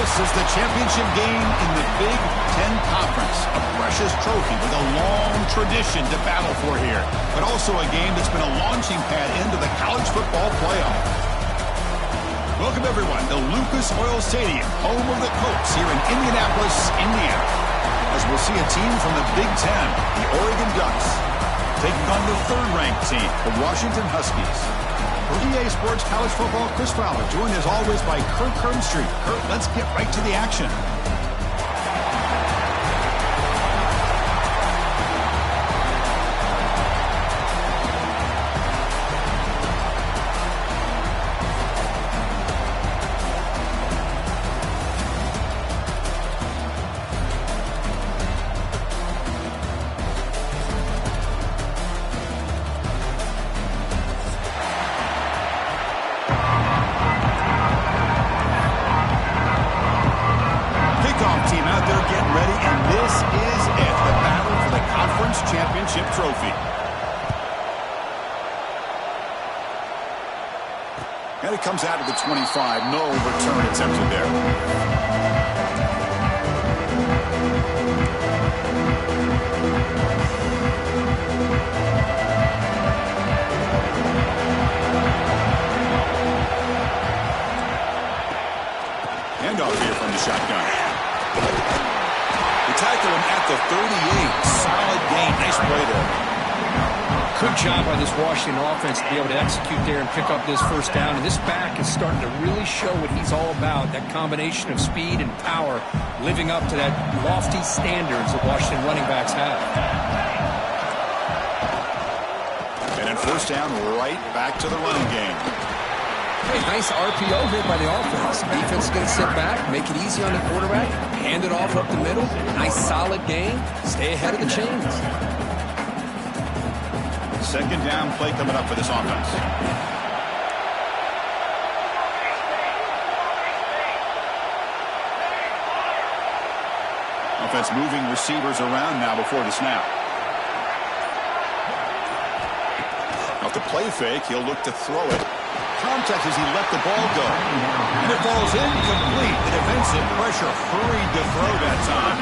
This is the championship game in the Big Ten Conference. A precious trophy with a long tradition to battle for here. But also a game that's been a launching pad into the college football playoff. Welcome, everyone, to Lucas Oil Stadium, home of the Colts here in Indianapolis, Indiana. As we'll see a team from the Big Ten, the Oregon Ducks, taking on the third-ranked team, the Washington Huskies. For EA Sports College Football, Chris Fowler, joined as always by Kurt Kernstreet. Kurt, let's get right to the action. Trophy. And it comes out to the 25. No return attempted there. Handoff here from the shotgun. They tackle him at the 38. Solid gain. Nice play there. Good job by this Washington offense to be able to execute there and pick up this first down. And this back is starting to really show what he's all about. That combination of speed and power, living up to that lofty standards that Washington running backs have. And then first down, right back to the running game. Hey, nice RPO here by the offense. Defense is going to sit back, make it easy on the quarterback, hand it off up the middle. Nice solid game. Stay ahead of the chains. Second down play coming up for this offense. Offense moving receivers around now before the snap. Off the play fake, he'll look to throw it. Contact as he let the ball go. And it falls incomplete. The defensive pressure hurried to throw that time.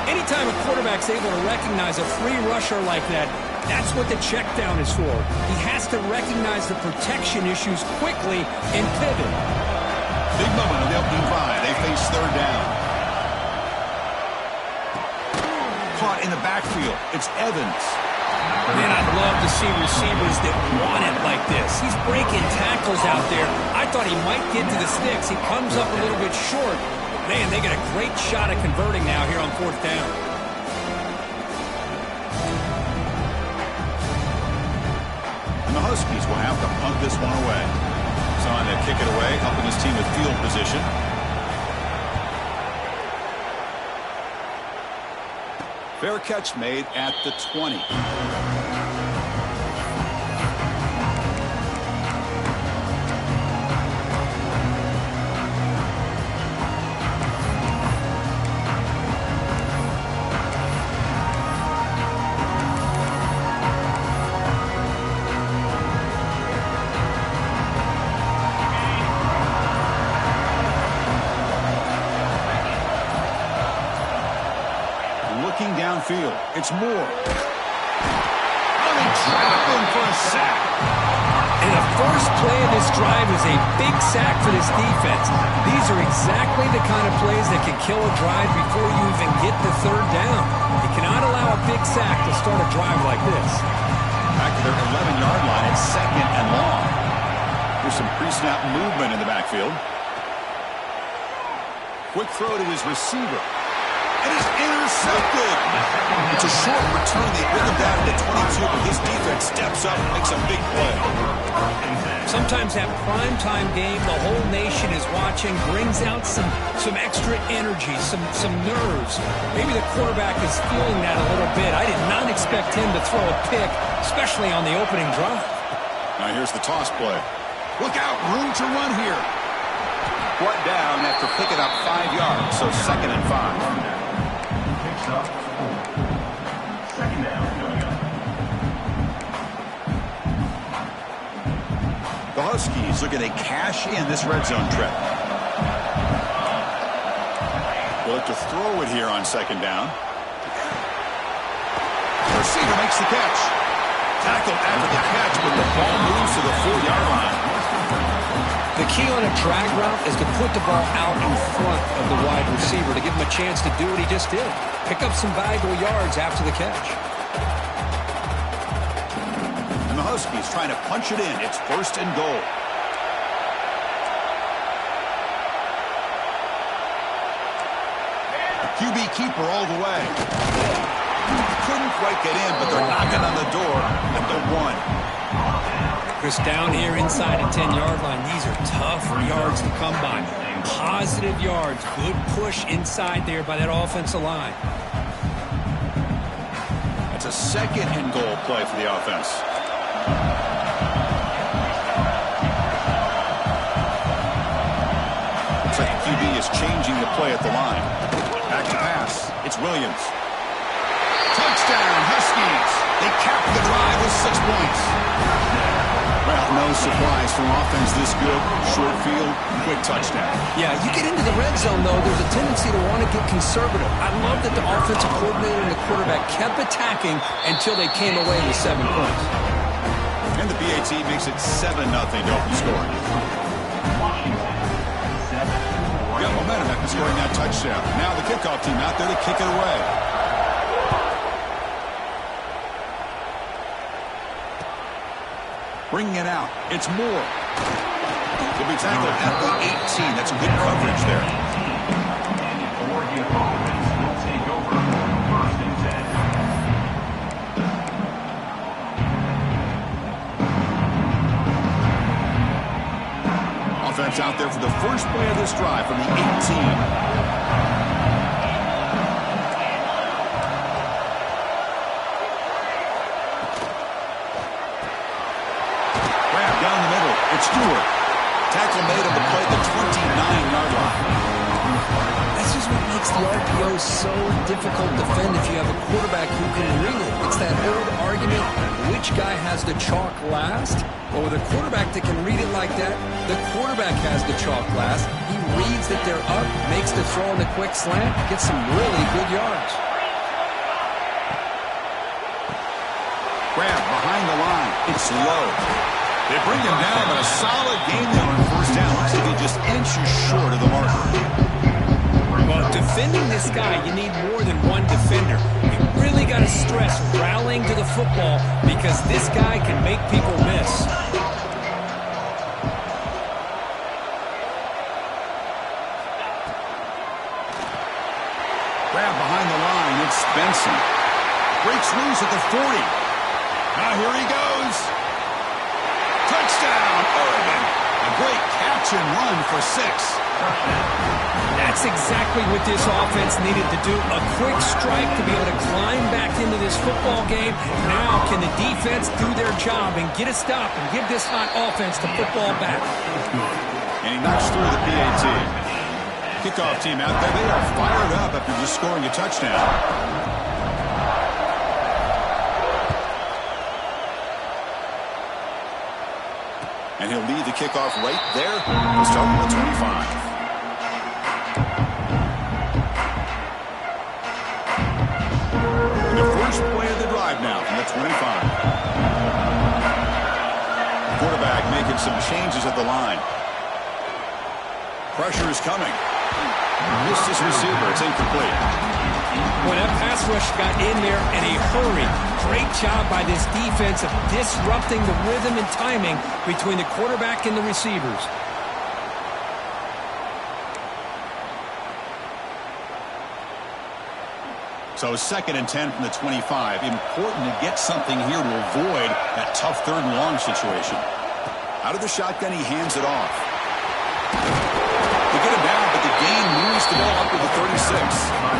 Anytime a quarterback's able to recognize a free rusher like that, that's what the check down is for. He has to recognize the protection issues quickly and pivot. Big moment on the opening drive. They face third down. Caught in the backfield. It's Evans. Man, I'd love to see receivers that want it like this. He's breaking tackles out there. I thought he might get to the sticks. He comes up a little bit short. Man, they get a great shot at converting now here on fourth down. The Huskies will have to punt this one away. So on to kick it away, helping his team with field position. Fair catch made at the 20. Downfield. It's Moore. Oh, they trap him for a sack. And the first play of this drive is a big sack for this defense. These are exactly the kind of plays that can kill a drive before you even get the third down. You cannot allow a big sack to start a drive like this. Back to their 11-yard line. It's second and long. There's some pre-snap movement in the backfield. Quick throw to his receiver. It is intercepted. It's a short return. They bring him down to 22, but this defense steps up and makes a big play. Sometimes that primetime game, the whole nation is watching, brings out some extra energy, some nerves. Maybe the quarterback is feeling that a little bit. I did not expect him to throw a pick, especially on the opening drive. Now here's the toss play. Look out, room to run here. Brought down after picking up 5 yards, so second and 5. Second down coming up. The Huskies looking to cash in this red zone trip. to throw it here on second down. Receiver makes the catch. Tackled after the catch, but the ball moves to the 4-yard line. The key on a drag route is to put the ball out in front of the wide receiver to give him a chance to do what he just did. Pick up some valuable yards after the catch. And the Huskies trying to punch it in. It's 1st and goal. QB keeper all the way. Couldn't quite get in, but they're knocking on the door at the 1. Chris, down here inside the 10-yard line, these are tough yards to come by. Positive yards, good push inside there by that offensive line. It's a 2nd and goal play for the offense. Looks like the QB is changing the play at the line. Back to pass. It's Williams. Touchdown, Huskies. They cap the drive with 6 points. Well, no surprise from offense this good. Short field, quick touchdown. Yeah, you get into the red zone, though, there's a tendency to want to get conservative. I love that the offensive coordinator and the quarterback kept attacking until they came away with 7 points. And the PAT makes it 7-0 to open scoring. Got momentum after scoring that touchdown. Now the kickoff team out there to kick it away. Bringing it out. It's Moore. He'll be tackled at the 18. That's good coverage there. Oregon offense will take over 1st and 10. Offense out there for the first play of this drive from the 18. It's Stewart. Tackle made on the play at the 29-yard line. That's just what makes the RPO so difficult to defend if you have a quarterback who can ring it. It's that old argument, which guy has the chalk last? Well, with a quarterback that can read it like that, the quarterback has the chalk last. He reads that they're up, makes the throw on the quick slant, gets some really good yards. Grab behind the line. It's low. They bring him down, but a solid game there on 1st down. Looks like he just inches short of the marker. Well, defending this guy, you need more than one defender. You really got to stress rallying to the football because this guy can make people miss. Grab behind the line. It's Benson. Breaks loose at the 40. Now here he goes. Touchdown, Oregon. A great catch and run for 6. That's exactly what this offense needed to do. A quick strike to be able to climb back into this football game. Now can the defense do their job and get a stop and give this hot offense the football back? And he knocks through the PAT. Kickoff team out there. They are fired up after just scoring a touchdown. And he'll lead the kickoff right there. We'll start with the 25. And the first play of the drive now from the 25. Quarterback making some changes at the line. Pressure is coming. Missed his receiver. It's incomplete. Boy, that pass rush got in there in a hurry. Great job by this defense of disrupting the rhythm and timing between the quarterback and the receivers. So 2nd and 10 from the 25. Important to get something here to avoid that tough 3rd and long situation. Out of the shotgun, he hands it off. They get him down, but the gain moves the ball up to the 36.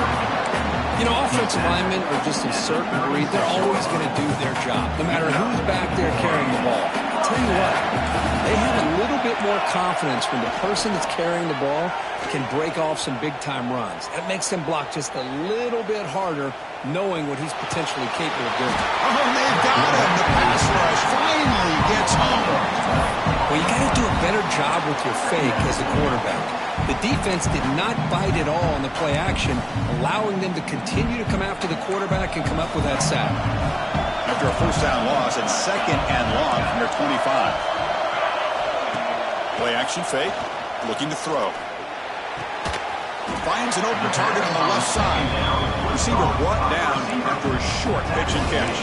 You know, offensive linemen are just a certain breed. They're always going to do their job, no matter who's back there carrying the ball. I'll tell you what, they have a little bit more confidence when the person that's carrying the ball can break off some big-time runs. That makes them block just a little bit harder knowing what he's potentially capable of doing. Oh, they've got him. The pass rush finally gets home. Well, you got to do a better job with your fake as a quarterback. The defense did not bite at all on the play action, allowing them to continue to come after the quarterback and come up with that sack. After a first down loss, it's 2nd and long from their 25. Play action fake, looking to throw. Finds an open target on the left side. Receiver brought down after a short pitch and catch.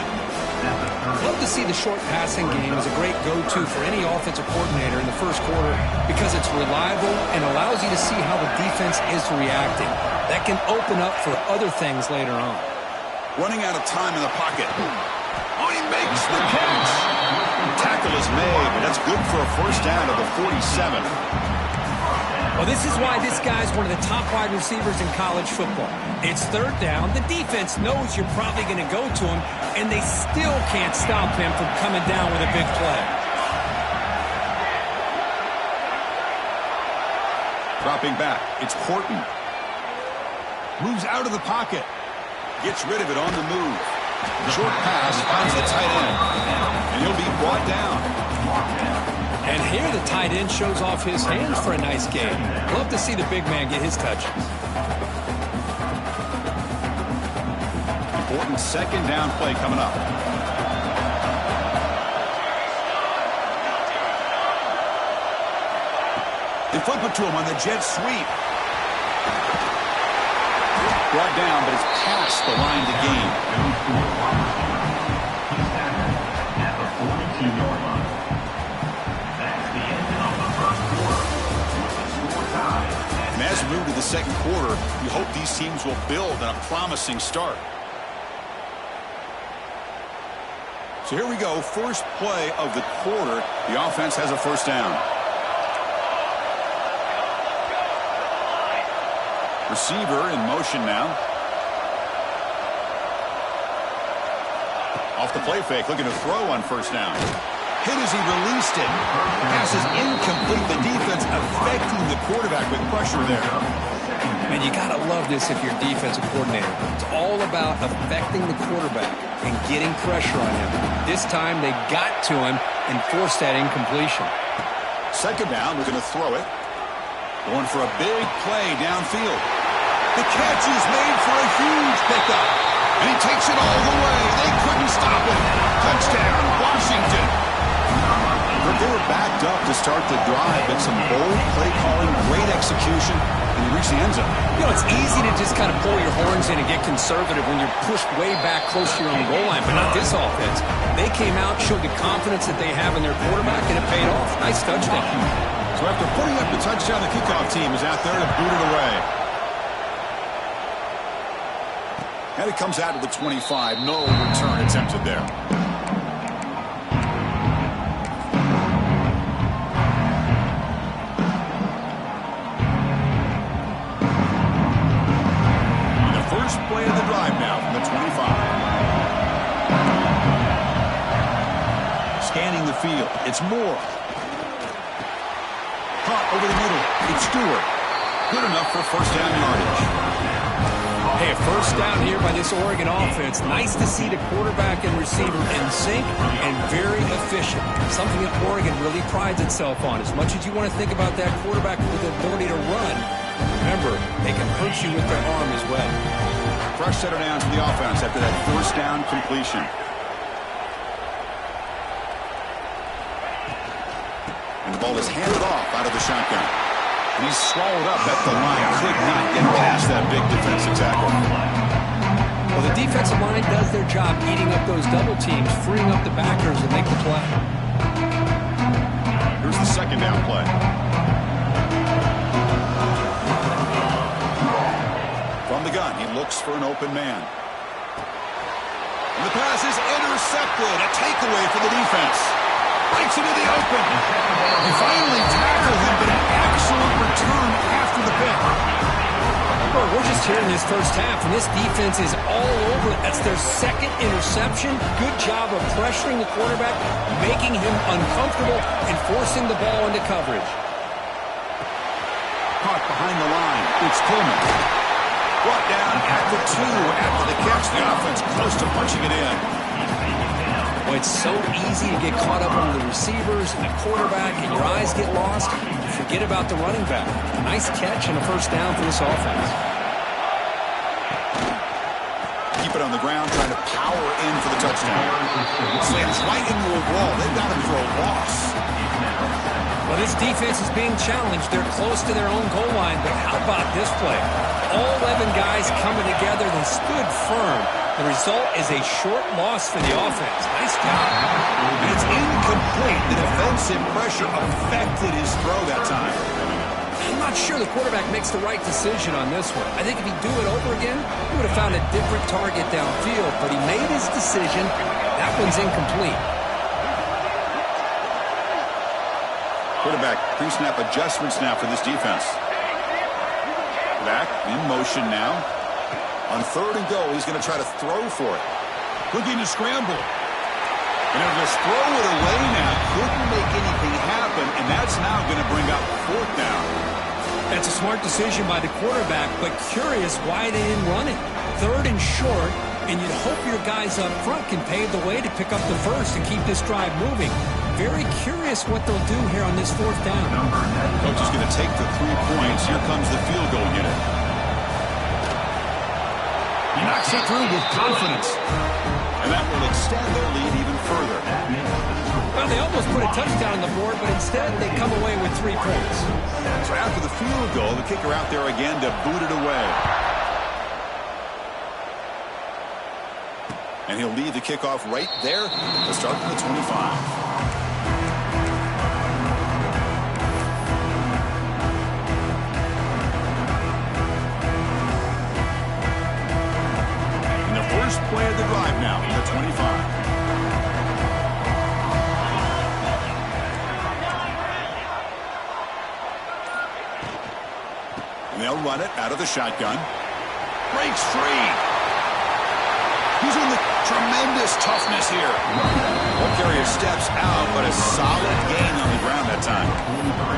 Love to see the short passing game as a great go-to for any offensive coordinator in the first quarter because it's reliable and allows you to see how the defense is reacting. That can open up for other things later on. Running out of time in the pocket. Oh, he makes the catch. Tackle is made, but that's good for a first down of the 47. Well, this is why this guy's one of the top wide receivers in college football. It's 3rd down. The defense knows you're probably going to go to him, and they still can't stop him from coming down with a big play. Dropping back, it's Horton. Moves out of the pocket. Gets rid of it on the move. Short pass finds the tight end, and he'll be brought down. And here the tight end shows off his hands for a nice game. Love to see the big man get his touches. Important 2nd down play coming up. They flip it to him on the jet sweep. Brought down, but it's past the line to gain. At the 42-yard line. That's the end of the first quarter. Score tied. And as we move to the 2nd quarter, we hope these teams will build on a promising start. So here we go, first play of the quarter. The offense has a first down. Receiver in motion now. Off the play fake, looking to throw on first down. Hit as he released it. Pass is incomplete. The defense affecting the quarterback with pressure there. And you got to love this if you're a defensive coordinator. It's all about affecting the quarterback and getting pressure on him. This time they got to him and forced that incompletion. 2nd down, looking to throw it. Going for a big play downfield. The catch is made for a huge pickup. And he takes it all the way. They couldn't stop him. Touchdown, Washington. But they were backed up to start the drive, but some bold play calling, great execution, and he reached the end zone. You know, it's easy to just kind of pull your horns in and get conservative when you're pushed way back close to your own goal line, but not this offense. They came out, showed the confidence that they have in their quarterback, and it paid off. Nice touchdown. So after putting up the touchdown, the kickoff team is out there to boot it away. And it comes out to the 25. No return attempted there. And the first play of the drive now from the 25. Scanning the field. It's Moore. Caught over the middle. It's Stewart. Good enough for first down yardage. Hey, a first down here by this Oregon offense. Nice to see the quarterback and receiver in sync and very efficient. Something that Oregon really prides itself on. As much as you want to think about that quarterback with the ability to run, remember, they can hurt you with their arm as well. Fresh set of downs to the offense after that first down completion. And the ball is handed off out of the shotgun. And he's swallowed up at the line. Could not get past that big defensive tackle. Well, the defensive line does their job eating up those double teams, freeing up the backers to make the play. Here's the 2nd down play. From the gun, he looks for an open man. And the pass is intercepted. A takeaway for the defense. Breaks into the open. They finally tackle him, but an excellent return after the pick. Well, we're just here in this first half, and this defense is all over it. That's their 2nd interception. Good job of pressuring the quarterback, making him uncomfortable, and forcing the ball into coverage. Caught behind the line. It's Coleman. Brought down at the 2 after the catch. The offense close to punching it in. Well, it's so easy to get caught up on the receivers and the quarterback, and your eyes get lost. You forget about the running back. Nice catch and a first down for this offense. Keep it on the ground, trying to power in for the touchdown. Slants right into a wall. They've got him for a loss. Well, this defense is being challenged. They're close to their own goal line, but how about this play? All 11 guys coming together. They stood firm. The result is a short loss for the offense. Nice job. And it's incomplete. The defensive pressure affected his throw that time. I'm not sure the quarterback makes the right decision on this one. I think if he'd do it over again, he would have found a different target downfield, but he made his decision. That one's incomplete. Quarterback pre-snap adjustments now for this defense. Back in motion now. On 3rd and goal, he's going to try to throw for it. Looking to scramble. And he'll just throw it away now. Couldn't make anything happen, and that's now going to bring up 4th down. That's a smart decision by the quarterback, but curious why they didn't run it. 3rd and short, and you'd hope your guys up front can pave the way to pick up the first and keep this drive moving. Very curious what they'll do here on this 4th down. Coach is going to take the 3 points. Here comes the field goal unit. He knocks it through with confidence. And that will extend their lead even further. Well, they almost put a touchdown on the board, but instead they come away with 3 points. So after the field goal, the kicker out there again to boot it away. And he'll lead the kickoff right there to start from the 25. First play of the drive now from the 25. And they'll run it out of the shotgun. Breaks free. Using the tremendous toughness here. Won't carry his steps out, but a solid gain on the ground that time.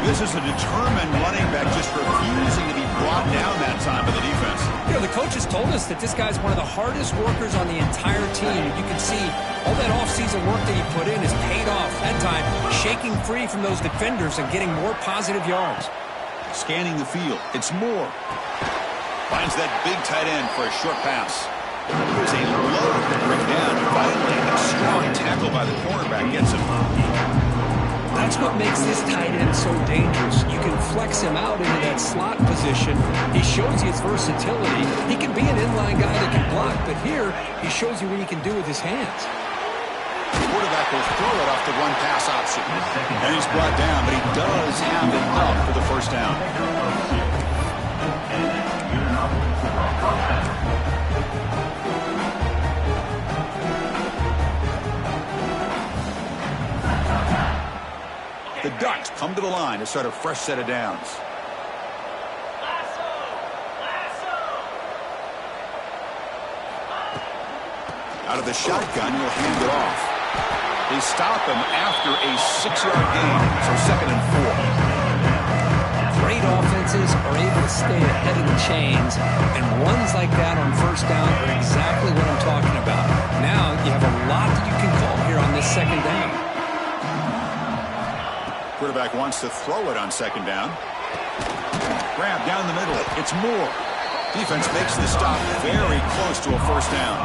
This is a determined running back just refusing to be brought down that time by the defense. You know, the coaches told us that this guy's one of the hardest workers on the entire team. You can see all that offseason work that he put in has paid off. That time, shaking free from those defenders and getting more positive yards. Scanning the field. It's Moore. Finds that big tight end for a short pass. Here's a load to bring down. Finally, a strong tackle by the cornerback gets him. That's what makes this tight end so dangerous. You can flex him out into that slot position. He shows you his versatility. He can be an inline guy that can block, but here he shows you what he can do with his hands. The quarterback will throw it off the run-pass option. And he's brought down, but he does have it up for the first down. The Ducks come to the line to start a fresh set of downs. Out of the shotgun, he'll hand it off. They stop him after a 6-yard gain, so 2nd and 4. Great offenses are able to stay ahead of the chains, and runs like that on first down are exactly what I'm talking about. Now you have a lot that you can call here on this 2nd down. Quarterback wants to throw it on 2nd down. Grab down the middle. It's Moore. Defense makes the stop very close to a first down.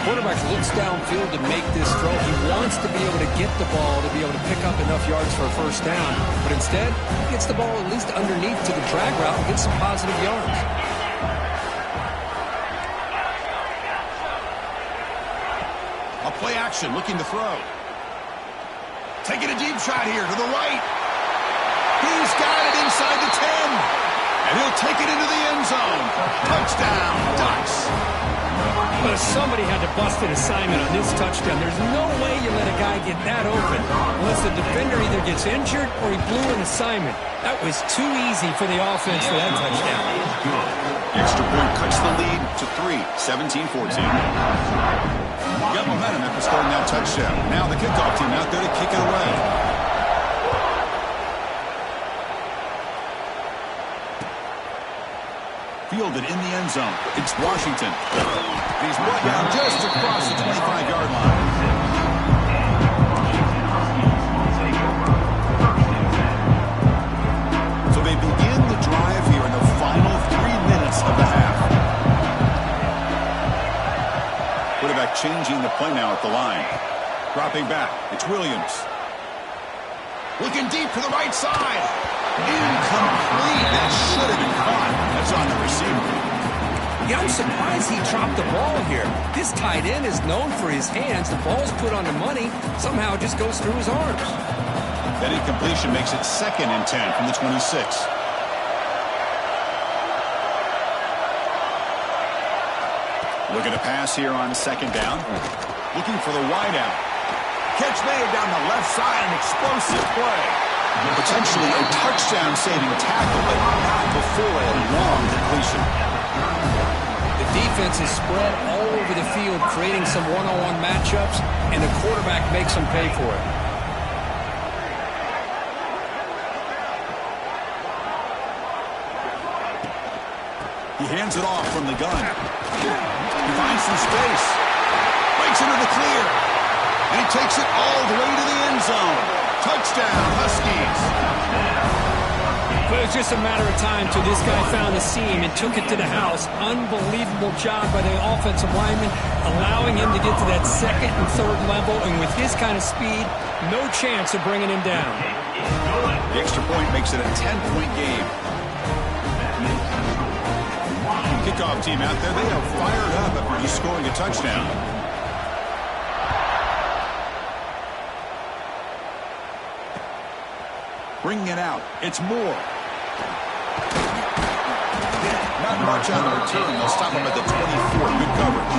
Quarterback looks downfield to make this throw. He wants to be able to get the ball to be able to pick up enough yards for a first down. But instead, he gets the ball at least underneath to the drag route and gets some positive yards. A play action looking to throw. Taking a deep shot here to the right. He's got it inside the 10. And he'll take it into the end zone. Touchdown, Ducks. But somebody had to bust an assignment on this touchdown. There's no way you let a guy get that open unless the defender either gets injured or he blew an assignment. That was too easy for the offense for that touchdown. Extra point cuts the lead to 3, 17-14. Got momentum after scoring that touchdown. Now the kickoff team out there to kick it away. Fielded in the end zone. It's Washington. He's brought down just across the 25-yard line. So they begin the drive here in the final 3 minutes of the half. Quarterback changing the play now at the line. Dropping back. It's Williams. Looking deep to the right side. Incomplete. That should have been caught. That's on the receiver. Yeah, I'm surprised he dropped the ball here. This tight end is known for his hands. The ball's put on the money. Somehow it just goes through his arms. That incompletion makes it 2nd and 10 from the 26. Looking to pass here on 2nd down. Looking for the wideout. Catch made down the left side, an explosive play. Potentially a touchdown-saving tackle, but not before a long completion. The defense is spread all over the field, creating some one-on-one matchups, and the quarterback makes them pay for it. He hands it off from the gun. He finds some space. Breaks into the clear. And he takes it all the way to the end zone. Touchdown, Huskies. But it was just a matter of time till this guy found the seam and took it to the house. Unbelievable job by the offensive lineman, allowing him to get to that 2nd and 3rd level. And with this kind of speed, no chance of bringing him down. The extra point makes it a 10-point game. Kickoff team out there, they are fired up after just scoring a touchdown. Bringing it out. It's Moore. Not much on the return. They'll stop him at the 24. Good coverage.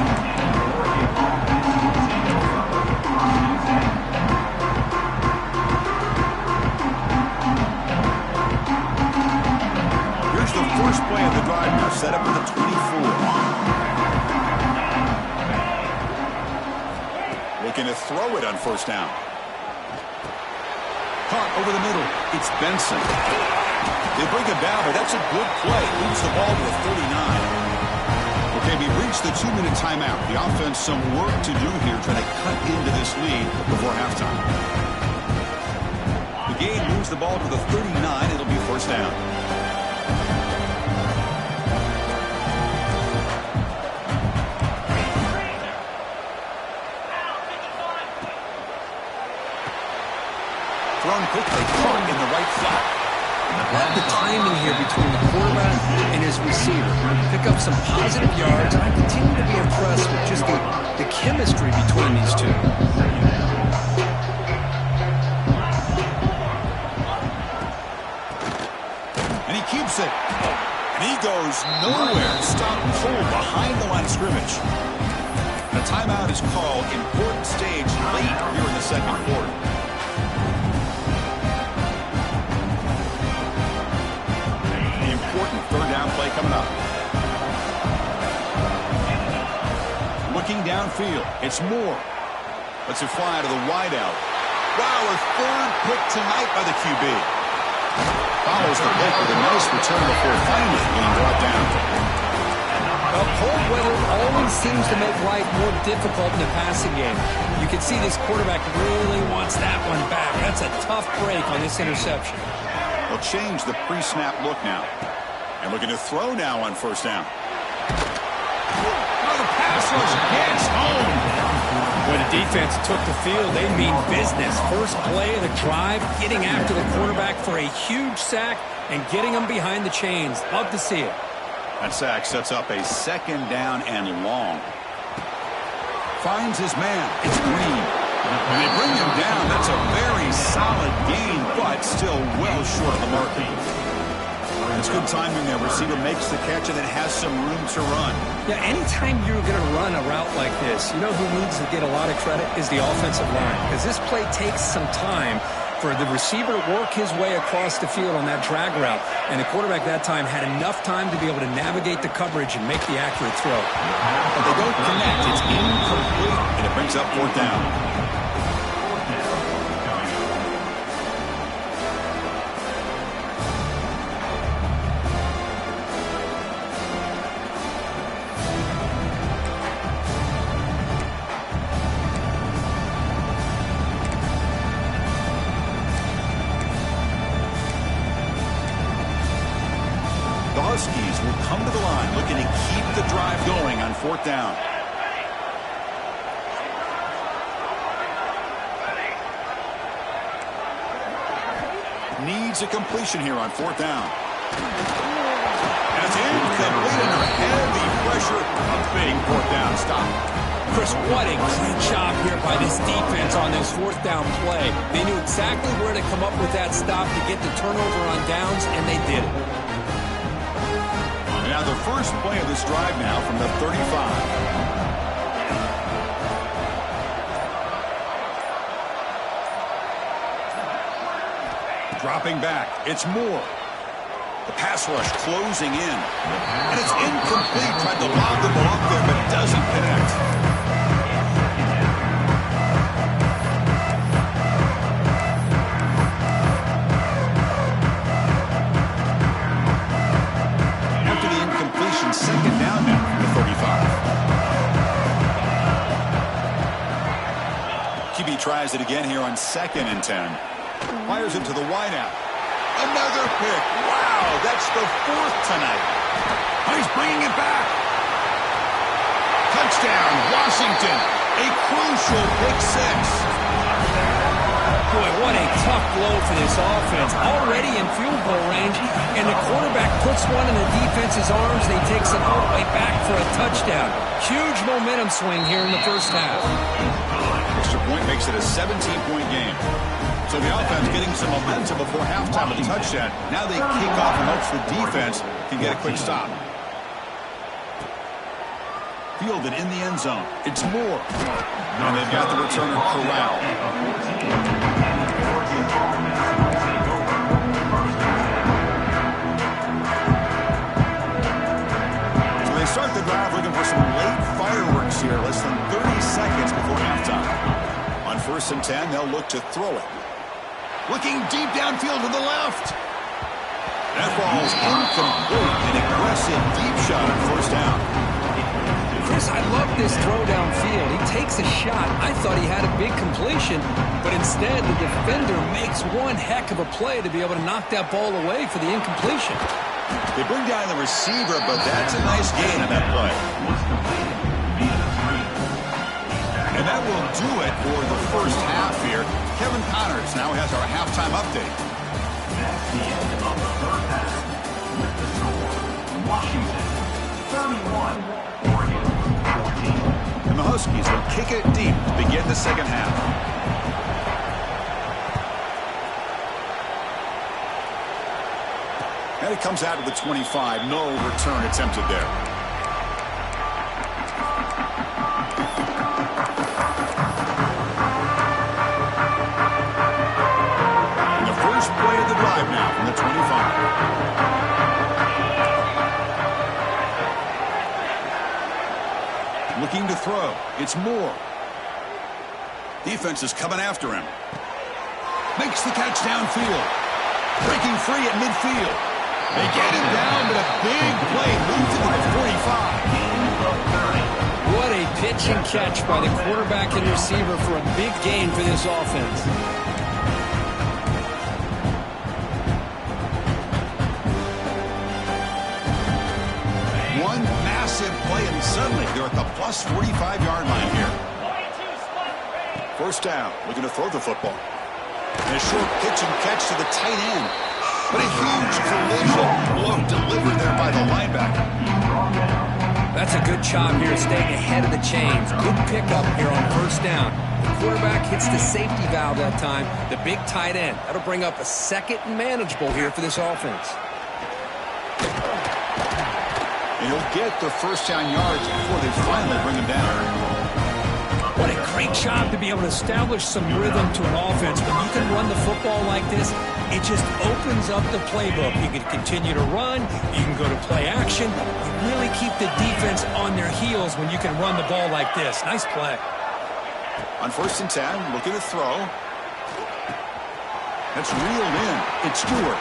Here's the first play of the drive now. Set up at the 24. Looking to throw it on 1st down. Caught over the middle. It's Benson. They bring him down, but that's a good play. Moves the ball to the 39. Okay, we've reached the 2-minute timeout. The offense some work to do here, trying to cut into this lead before halftime. The game moves the ball to the 39. It'll be 1st down. Thrown quickly, caught in the right slot. Love the timing here between the quarterback and his receiver. Pick up some positive yards, and I continue to be impressed with just the chemistry between these two. And he keeps it. And he goes nowhere. Stopped cold behind the line of scrimmage. A timeout is called. Important stage late here in the 2nd quarter. Important 3rd down play coming up. Looking downfield. It's Moore. Lets it fly to the wideout. Wow, a 3rd pick tonight by the QB. Follows the pick with a nice return before finally being brought down. Well, cold weather always seems to make life more difficult in the passing game. You can see this quarterback really wants that one back. That's a tough break on this interception. They'll change the pre-snap look now. And looking to throw now on 1st down. Oh, the pass rush gets home. When the defense took the field, they mean business. First play of the drive, getting after the quarterback for a huge sack and getting him behind the chains. Love to see it. That sack sets up a 2nd down and long. Finds his man. It's Green. And they bring him down. That's a very solid gain, but still well short of the mark. It's good timing there. Receiver makes the catch and then has some room to run. Yeah, anytime you're going to run a route like this, you know who needs to get a lot of credit is the offensive line. Because this play takes some time for the receiver to work his way across the field on that drag route. And the quarterback that time had enough time to be able to navigate the coverage and make the accurate throw. But they don't connect. It's incomplete. And it brings up 4th down. going on 4th down. Needs a completion here on 4th down. And it's incomplete under heavy pressure. A big 4th down stop. Chris, what a great job here by this defense on this 4th down play. They knew exactly where to come up with that stop to get the turnover on downs, and they did it. Now the first play of this drive now from the 35. Dropping back, it's Moore. The pass rush closing in. And it's incomplete. Tried to lob the ball up there, but doesn't connect. After the incompletion, 2nd down now from the 35. QB tries it again here on 2nd and 10. Fires into the wideout. Another pick. Wow, that's the 4th tonight. Oh, he's bringing it back. Touchdown, Washington. A crucial pick 6. Boy, what a tough blow for this offense. Already in field goal range, and the quarterback puts one in the defense's arms, and he takes it all the way back for a touchdown. Huge momentum swing here in the first half. Extra point makes it a 17-point game. So the offense getting some momentum before halftime with a touchdown. Now they kick off and hopes the defense can get a quick stop. Fielded in the end zone. It's Moore. And they've got the returner corralled. So they start the drive looking for some late fireworks here. Less than 30 seconds before halftime. On 1st and 10, they'll look to throw it. Looking deep downfield to the left. That ball's incomplete. An aggressive deep shot on 1st down. Chris, I love this throw downfield. He takes a shot. I thought he had a big completion, but instead the defender makes one heck of a play to be able to knock that ball away for the incompletion. They bring down the receiver, but that's a nice gain on that play. And that will do it for the first half here. Kevin Connors now has our halftime update. That's the end of the first half. With the score, Washington 31, Oregon 14. And the Huskies will kick it deep to begin the second half. And it comes out to the 25. No return attempted there. Now from the 25. Looking to throw. It's Moore. Defense is coming after him. Makes the catch downfield. Breaking free at midfield. They get him down, but a big play moves into the 45. What a pitch and catch by the quarterback and receiver for a big gain for this offense. One massive play, and suddenly they're at the plus 45-yard line here. 1st down, looking to throw the football. And a short pitch and catch to the tight end. But a huge collision blow delivered there by the linebacker. That's a good job here, staying ahead of the chains. Good pickup here on 1st down. The quarterback hits the safety valve that time, the big tight end. That'll bring up a 2nd and manageable here for this offense. And he'll get the 1st down yards before they finally bring him down. What a great job to be able to establish some rhythm to an offense. When you can run the football like this, it just opens up the playbook. You can continue to run. You can go to play action. You really keep the defense on their heels when you can run the ball like this. Nice play. On 1st and 10, looking to throw. That's reeled in. It's Stewart.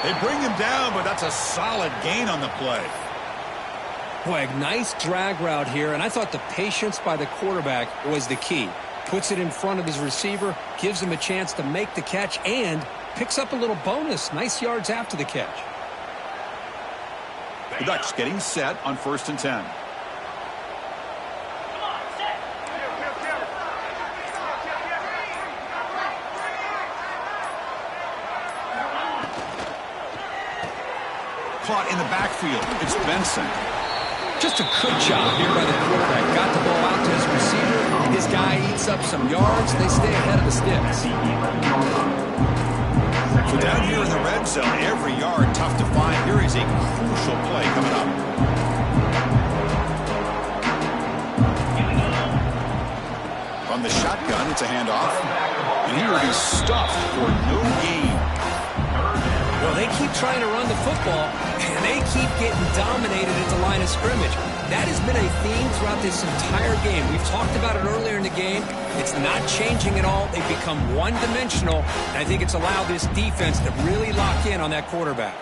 They bring him down, but that's a solid gain on the play. Boy, a nice drag route here, and I thought the patience by the quarterback was the key. Puts it in front of his receiver, gives him a chance to make the catch, and picks up a little bonus. Nice yards after the catch. The Ducks getting set on 1st and 10. caught in the backfield. It's Benson. Just a good job here by the quarterback. Got the ball out to his receiver. His guy eats up some yards. They stay ahead of the sticks. So down here in the red zone, every yard tough to find. Here is a crucial play coming up. From the shotgun, it's a handoff. And he will be stuffed for no gain. Well, they keep trying to run the football, and they keep getting dominated at the line of scrimmage. That has been a theme throughout this entire game. We've talked about it earlier in the game. It's not changing at all. They've become one-dimensional, and I think it's allowed this defense to really lock in on that quarterback.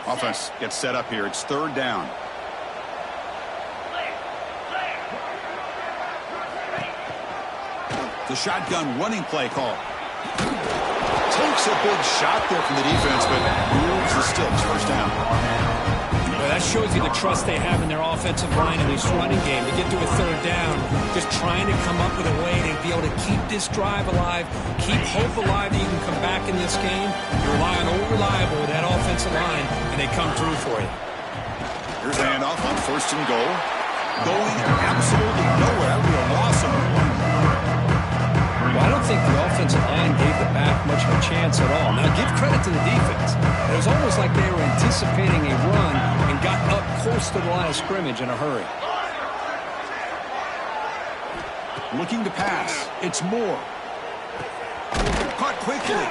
Offense gets set up here. It's third down. The shotgun running play call. Takes a big shot there from the defense, but moves the sticks. First down. Well, that shows you the trust they have in their offensive line in this running game. To get to a third down, just trying to come up with a way to be able to keep this drive alive, keep hope alive that you can come back in this game. You rely on Old Reliable with that offensive line, and they come through for you. Here's the handoff on first and goal. Going absolutely nowhere. That would be a loss of one. Well, I don't think the offensive line gave the back much of a chance at all. Now, give credit to the defense. It was almost like they were anticipating a run and got up close to the line of scrimmage in a hurry. Looking to pass. It's Moore. Caught quickly.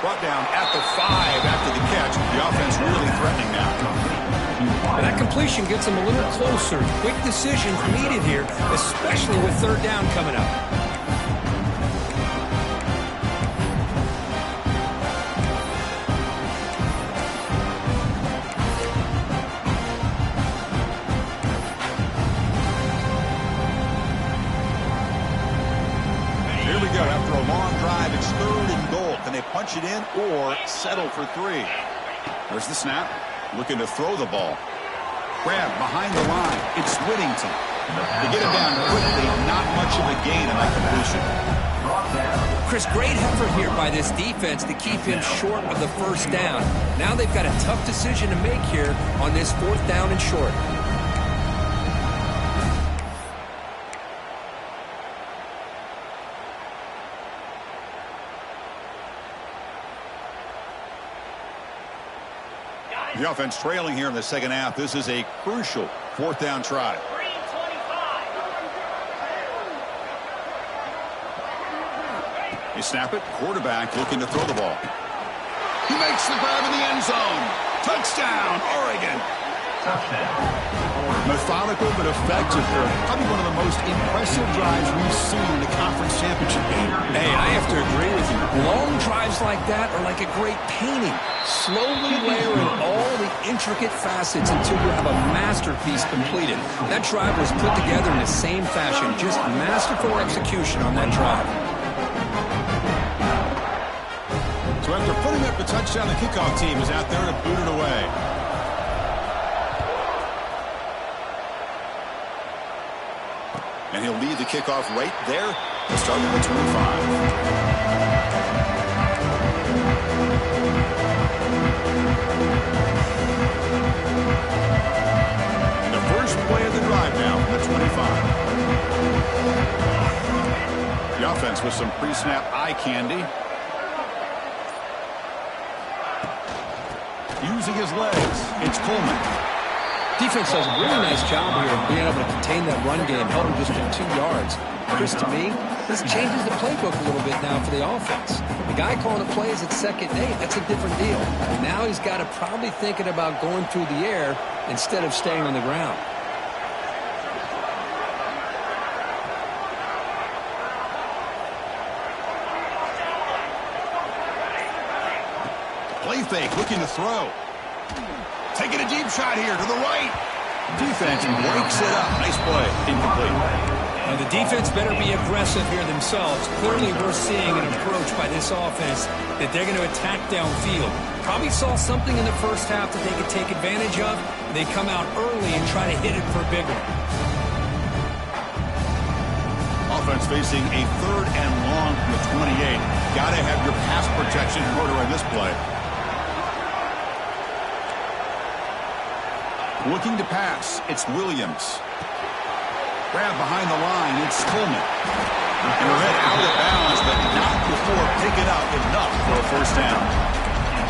Brought down at the 5 after the catch. The offense really threatening now. And that completion gets them a little closer. Quick decisions needed here, especially with third down coming up. After a long drive, it's third and goal. Can they punch it in or settle for 3? There's the snap. Looking to throw the ball. Grab behind the line. It's Whittington. To get him down quickly, not much of a gain in that completion. Chris, great effort here by this defense to keep him short of the first down. Now they've got a tough decision to make here on this fourth down and short. The offense trailing here in the second half. This is a crucial fourth down try. They snap it. Quarterback looking to throw the ball. He makes the grab in the end zone. Touchdown, Oregon. Methodical but effective here. Probably one of the most impressive drives we've seen in the conference championship game. Hey, I have to agree with you. Long drives like that are like a great painting. Slowly layering all the intricate facets until you have a masterpiece completed. That drive was put together in the same fashion. Just masterful execution on that drive. So after putting up the touchdown, the kickoff team is out there to boot it away. And he'll lead the kickoff right there. He'll start at the 25. The first play of the drive now from the 25. The offense with some pre-snap eye candy. Using his legs, it's Coleman. Defense does a really nice job here of being able to contain that run game, held him just to 2 yards. Chris, to me, this changes the playbook a little bit now for the offense. The guy calling the plays at second and 8, that's a different deal. Now he's got to probably thinking about going through the air instead of staying on the ground. Play fake, looking to throw. Taking a deep shot here to the right. Defense breaks it up. Nice play. Incomplete. Now the defense better be aggressive here themselves. Clearly we're seeing an approach by this offense that they're going to attack downfield. Probably saw something in the first half that they could take advantage of. They come out early and try to hit it for a big one. Offense facing a third and long from the 28. Got to have your pass protection in order on this play. Looking to pass. It's Williams. Grab behind the line. It's Coleman. And we're out of bounds, but not before picking up enough for a first down.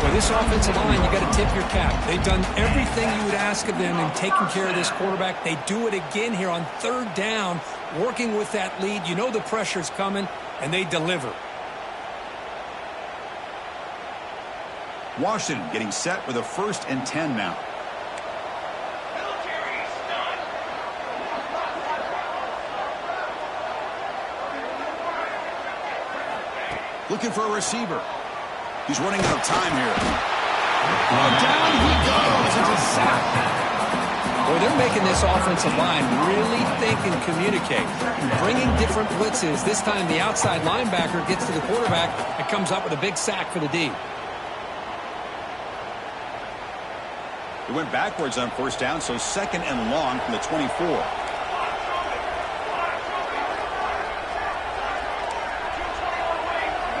For this offensive line, you got to tip your cap. They've done everything you would ask of them in taking care of this quarterback. They do it again here on third down, working with that lead. You know the pressure's coming, and they deliver. Washington getting set with a 1st and 10 now. Looking for a receiver. He's running out of time here. Down he goes. It's a sack. Boy, they're making this offensive line really think and communicate. Bringing different blitzes. This time the outside linebacker gets to the quarterback and comes up with a big sack for the D. It went backwards on 1st down, so 2nd and long from the 24.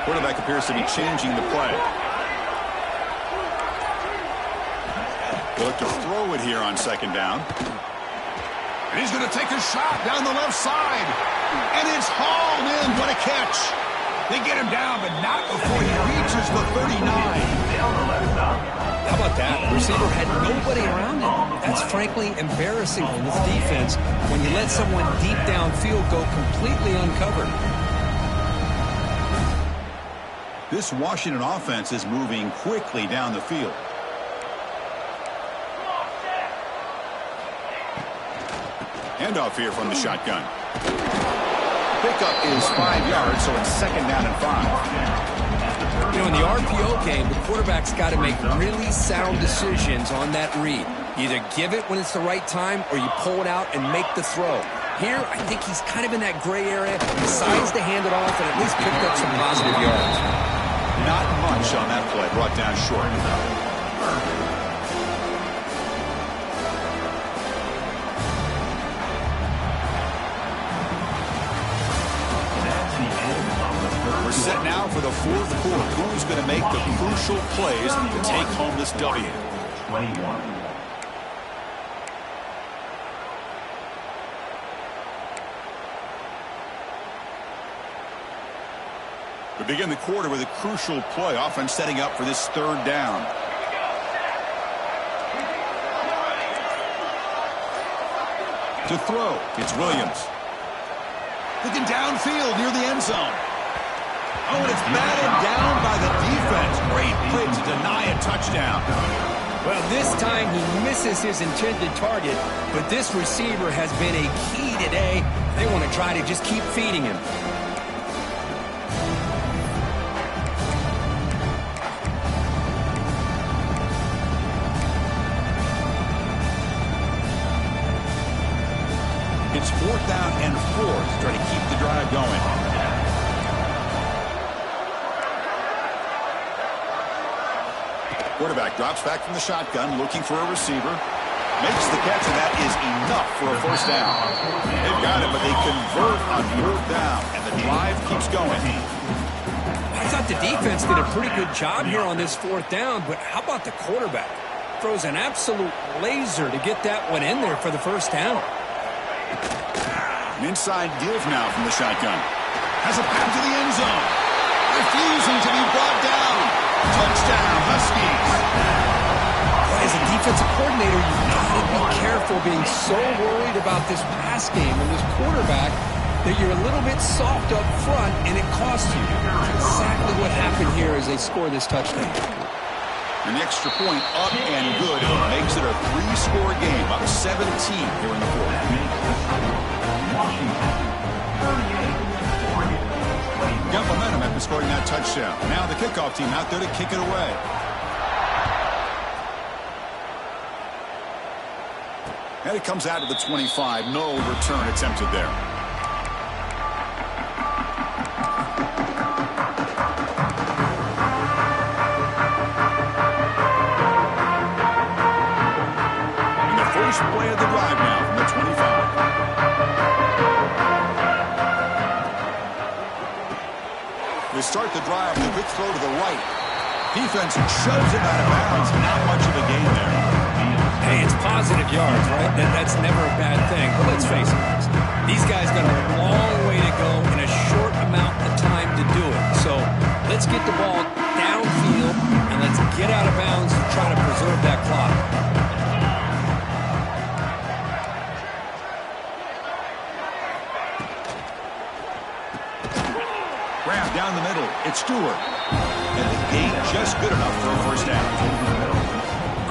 Quarterback appears to be changing the play. They look to throw it here on 2nd down. And he's going to take a shot down the left side. And it's hauled in. What a catch. They get him down, but not before he reaches the 39. How about that? The receiver had nobody around him. That's frankly embarrassing for this defense when you let someone deep downfield go completely uncovered. This Washington offense is moving quickly down the field. Handoff here from the shotgun. Pickup is 5 yards, so it's 2nd down and 5. You know, in the RPO game, the quarterback's got to make really sound decisions on that read. Either give it when it's the right time or you pull it out and make the throw. Here, I think he's kind of in that gray area. He decides to hand it off and at least picked up some positive yards. Not much on that play, brought down short. We're set now for the 4th quarter. Who's going to make the crucial plays to take home this W? 21. We begin the quarter with a crucial play, offense setting up for this 3rd down. To throw, it's Williams. Looking downfield near the end zone. Oh, and it's batted down by the defense. Great play to deny a touchdown. Well, this time he misses his intended target, but this receiver has been a key today. They want to try to just keep feeding him. It's 4th down and 4 to try to keep the drive going. Quarterback drops back from the shotgun, looking for a receiver. Makes the catch, and that is enough for a 1st down. They've got it, but they convert on 4th down, and the drive keeps going. I thought the defense did a pretty good job here on this 4th down, but how about the quarterback? Throws an absolute laser to get that one in there for the 1st down. An inside give now from the shotgun. Has a pass to the end zone. Refusing to be brought down. Touchdown, Huskies. As a defensive coordinator, you've got to be careful being so worried about this pass game and this quarterback that you're a little bit soft up front and it costs you. That's exactly what happened here as they score this touchdown. An extra point up and good. Makes it a 3-score game. Up 17 here in the 4th. Got momentum after scoring that touchdown. Now the kickoff team out there to kick it away. And it comes out to the 25. No return attempted there. And the first play of the drive now from the 25. They start the drive with a quick throw to the right. Defense shoves it out of bounds. Not much of a gain there. Hey, it's positive yards, right? That's never a bad thing. But let's face it, these guys got a long way to go in a short amount of time to do it. So let's get the ball downfield and let's get out of bounds to try to preserve that clock. Grab down the middle. It's Stewart. And the gain just good enough for a first down.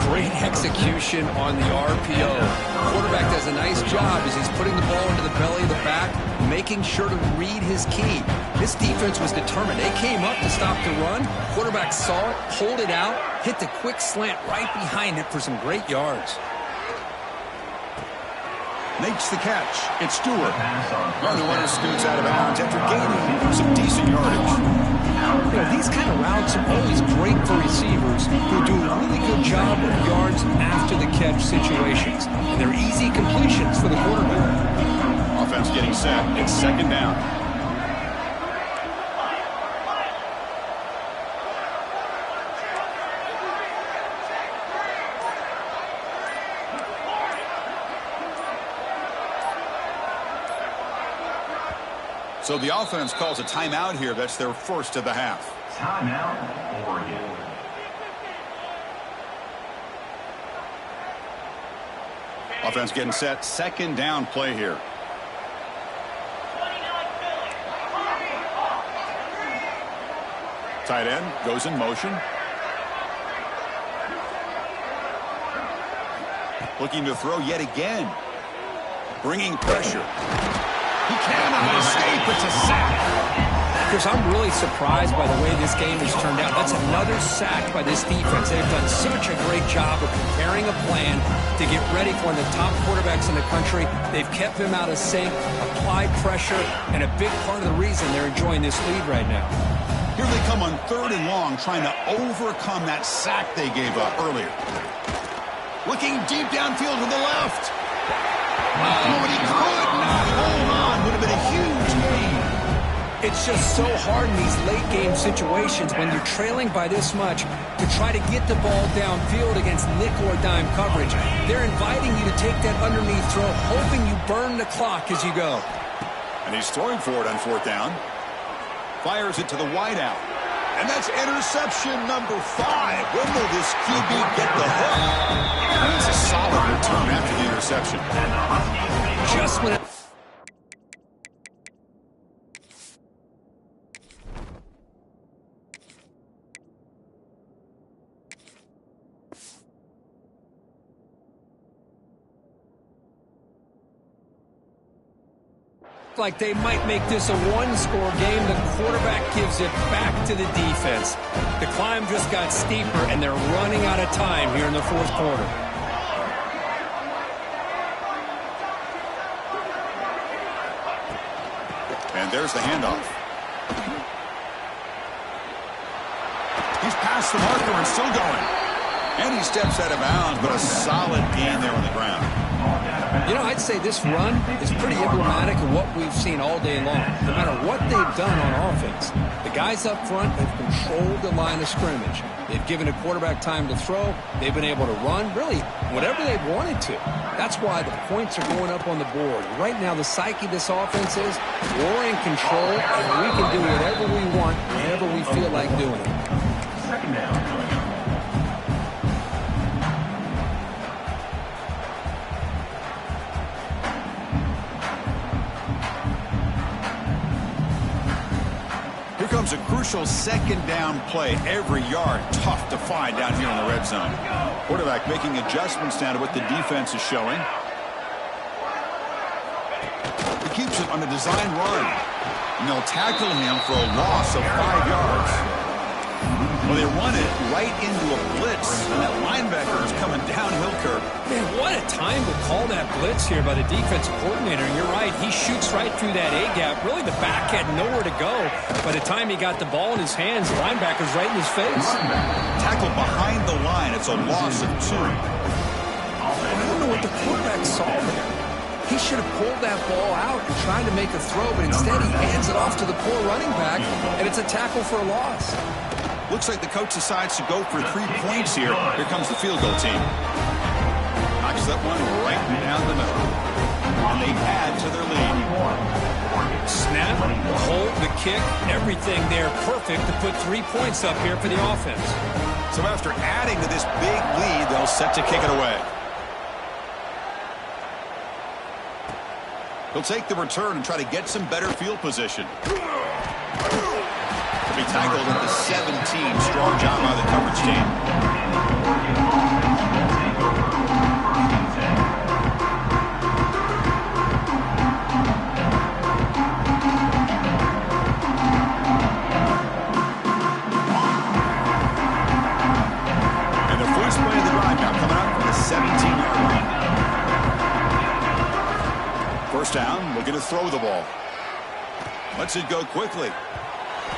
Great execution on the RPO. Quarterback does a nice job as he's putting the ball into the belly of the back, making sure to read his key. This defense was determined. They came up to stop the run. Quarterback saw it, pulled it out, hit the quick slant right behind it for some great yards. Makes the catch. It's Stewart. And the runner scoots out of bounds after gaining some decent yardage. You know, these kind of routes are always great for receivers who do a really good job of yards after the catch situations. And they're easy completions for the quarterback. Offense getting set. It's second down. So the offense calls a timeout here. That's their first of the half. Timeout, Oregon. Offense getting set. Second down play here. Tight end goes in motion. Looking to throw yet again. Bringing pressure. He cannot escape. It's a sack. Chris, I'm really surprised by the way this game has turned out. That's another sack by this defense. They've done such a great job of preparing a plan to get ready for one of the top quarterbacks in the country. They've kept him out of sync, applied pressure, and a big part of the reason they're enjoying this lead right now. Here they come on 3rd and long, trying to overcome that sack they gave up earlier. Looking deep downfield to the left. Oh, but he could not hold on. Would have been a huge gain. It's just so hard in these late-game situations when you're trailing by this much to try to get the ball downfield against nickel or dime coverage. They're inviting you to take that underneath throw, hoping you burn the clock as you go. And he's throwing for it on 4th down. Fires it to the wideout. And that's interception number 5. When will this QB get the hook? And it's a solid return after the interception. Just when it... like they might make this a one-score game, the quarterback gives it back to the defense. The climb just got steeper, and they're running out of time here in the 4th quarter. And there's the handoff. He's past the marker and still going. And he steps out of bounds, but a solid gain there on the ground. You know, I'd say this run is pretty emblematic of what we've seen all day long. No matter what they've done on offense, the guys up front have controlled the line of scrimmage. They've given a quarterback time to throw. They've been able to run, really, whatever they've wanted to. That's why the points are going up on the board. Right now, the psyche of this offense is we're in control, and we can do whatever we want, whenever we feel like doing it. Second down. Comes a crucial second down play. Every yard tough to find down here in the red zone. Quarterback making adjustments now to what the defense is showing. He keeps it on a design run. And they'll tackle him for a loss of 5 yards. Well, they run it right into a blitz, and that linebacker is coming downhill curve. Man, what a time to call that blitz here by the defensive coordinator. You're right, he shoots right through that A-gap. Really, the back had nowhere to go. By the time he got the ball in his hands, the linebacker's right in his face. Tackled behind the line. It's a loss of 2. I don't know what the quarterback saw there. He should have pulled that ball out and tried to make a throw, but instead he hands it off to the poor running back, and it's a tackle for a loss. Looks like the coach decides to go for 3 points here. Here comes the field goal team. knocks that one right down the middle. And they add to their lead. Snap, hold, the kick, everything there perfect to put 3 points up here for the offense. So after adding to this big lead, they'll set to kick it away. He'll take the return and try to get some better field position. He'll be tackled at the 17. Strong job by the coverage team. And the first play of the drive now coming up from the 17-yard line. First down, looking to throw the ball. Lets it go quickly.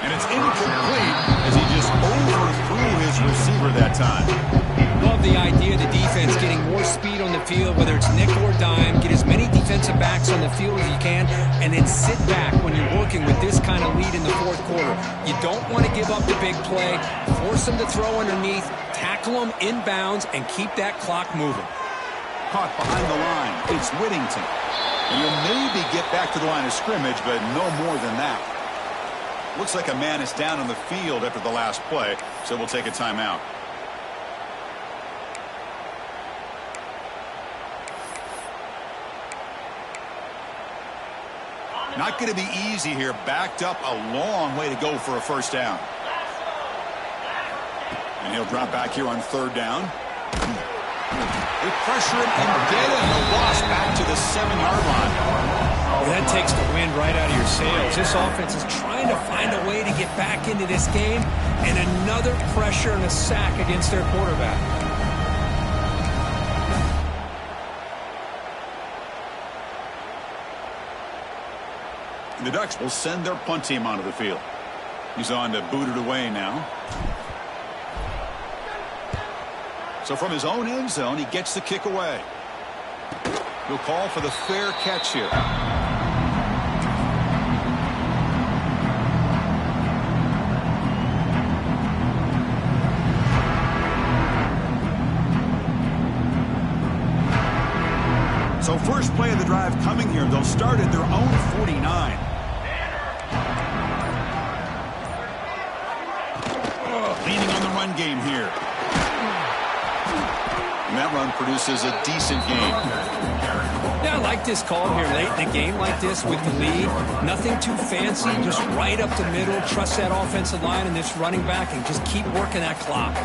And it's incomplete as he just overthrew his receiver that time. Love the idea of the defense getting more speed on the field, whether it's nickel or dime. Get as many defensive backs on the field as you can, and then sit back when you're working with this kind of lead in the fourth quarter. You don't want to give up the big play. Force them to throw underneath, tackle them inbounds, and keep that clock moving. Caught behind the line. It's Whittington. And you'll maybe get back to the line of scrimmage, but no more than that. Looks like a man is down on the field after the last play, so we'll take a timeout. Not going to be easy here. Backed up a long way to go for a first down. And he'll drop back here on third down. They pressure him and get him. A loss back to the 7-yard line. Well, that takes the wind right out of your sails. This offense is trying to find a way to get back into this game, and another pressure and a sack against their quarterback. The Ducks will send their punt team onto the field. He's on to boot it away now. So from his own end zone, he gets the kick away. He'll call for the fair catch here. So first play of the drive coming here. They'll start at their own 49. Leaning on the run game here. And that run produces a decent gain. Yeah, I like this call here late in the game like this with the lead. Nothing too fancy, just right up the middle. Trust that offensive line and this running back and just keep working that clock.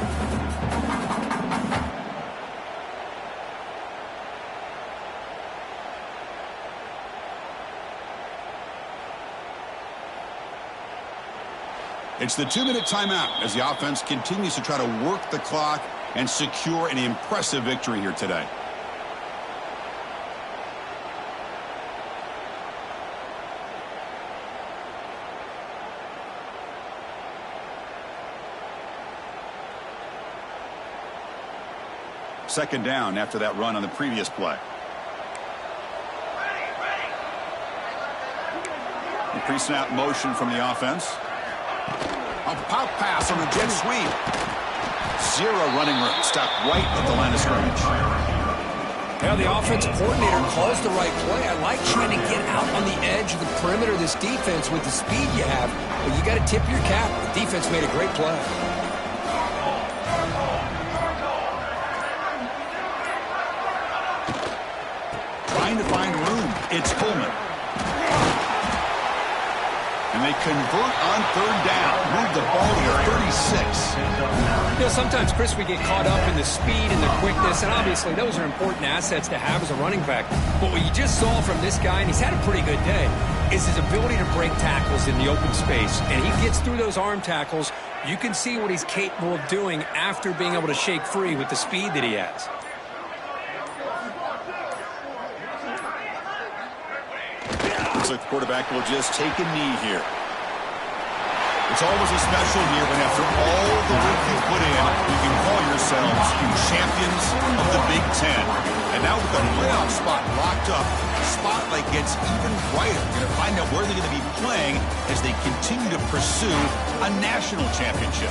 It's the 2-minute timeout as the offense continues to try to work the clock and secure an impressive victory here today. Second down after that run on the previous play. The pre-snap motion from the offense. A pop pass on the jet sweep. Zero running room. Stop right at the line of scrimmage. Yeah, the offensive coordinator calls the right play. I like trying to get out on the edge of the perimeter of this defense with the speed you have. But you got to tip your cap. The defense made a great play. Trying to find room. It's Coleman. And they convert on third down. Move the ball to 36. You know, sometimes, Chris, we get caught up in the speed and the quickness, and obviously those are important assets to have as a running back. But what you just saw from this guy, and he's had a pretty good day, is his ability to break tackles in the open space. And he gets through those arm tackles. You can see what he's capable of doing after being able to shake free with the speed that he has. Looks like the quarterback will just take a knee here. It's always a special year when after all the work you put in, you can call yourselves champions of the Big Ten. And now with the playoff spot locked up, the spotlight gets even brighter. You're going to find out where they're going to be playing as they continue to pursue a national championship.